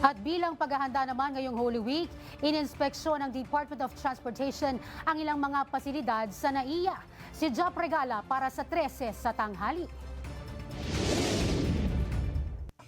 At bilang paghahanda naman ngayong Holy Week, ininspeksyon ng Department of Transportation ang ilang mga pasilidad sa NAIA. Si Jop Regala para sa 13 sa tanghali.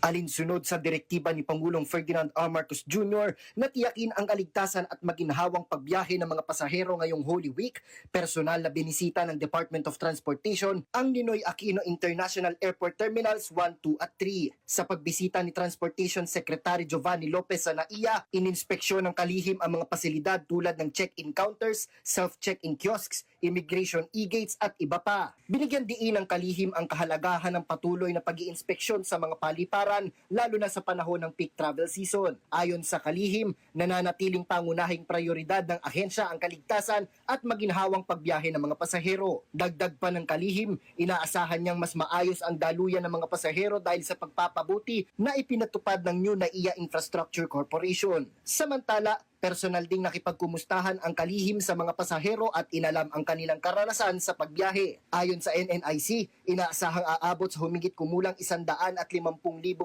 Alinsunod sa direktiba ni Pangulong Ferdinand R. Marcos Jr. na tiyakin ang kaligtasan at maginhawang pagbiyahe ng mga pasahero ngayong Holy Week, personal na binisita ng Department of Transportation ang Ninoy Aquino International Airport Terminals 1, 2 at 3. Sa pagbisita ni Transportation Secretary Giovanni Lopez sa NAIA, ininspeksyon ng kalihim ang mga pasilidad tulad ng check-in counters, self-check-in kiosks, immigration e-gates at iba pa. Binigyan diin ng kalihim ang kahalagahan ng patuloy na pag-iinspeksyon sa mga paliparan lalo na sa panahon ng peak travel season. Ayon sa kalihim, nananatiling pangunahing prioridad ng ahensya ang kaligtasan at maginhawang pagbiyahe ng mga pasahero. Dagdag pa ng kalihim, inaasahan niyang mas maayos ang daluyan ng mga pasahero dahil sa pagpapabuti na ipinatupad ng New NAIA Infrastructure Corporation. Samantala, personal ding nakipagkumustahan ang kalihim sa mga pasahero at inalam ang kanilang karanasan sa pagbiyahe. Ayon sa NNIC, inaasahang aabot sa humigit kumulang 150,000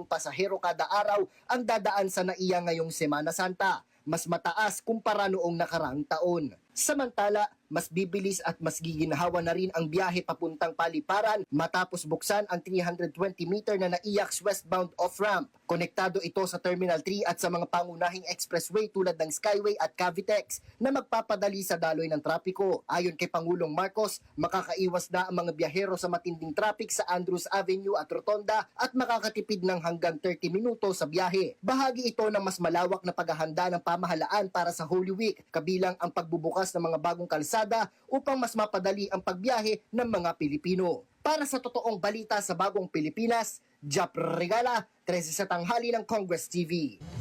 pasahero kada araw ang dadaan sa NAIA ngayong Semana Santa, mas mataas kumpara noong nakaraang taon. Samantala, mas bibilis at mas giginhawa na rin ang biyahe papuntang paliparan matapos buksan ang 320-meter na NAIAX westbound off-ramp. Konektado ito sa Terminal 3 at sa mga pangunahing expressway tulad ng Skyway at Cavitex na magpapadali sa daloy ng trapiko. Ayon kay Pangulong Marcos, makakaiwas na ang mga biyahero sa matinding traffic sa Andrews Avenue at Rotonda at makakatipid ng hanggang 30 minuto sa biyahe. Bahagi ito ng mas malawak na paghahanda ng pamahalaan para sa Holy Week, kabilang ang pagbubukas ng mga bagong kalsada upang mas mapadali ang pagbiyahe ng mga Pilipino. Para sa totoong balita sa Bagong Pilipinas, Jop Regala, 13 sa tanghali ng Congress TV.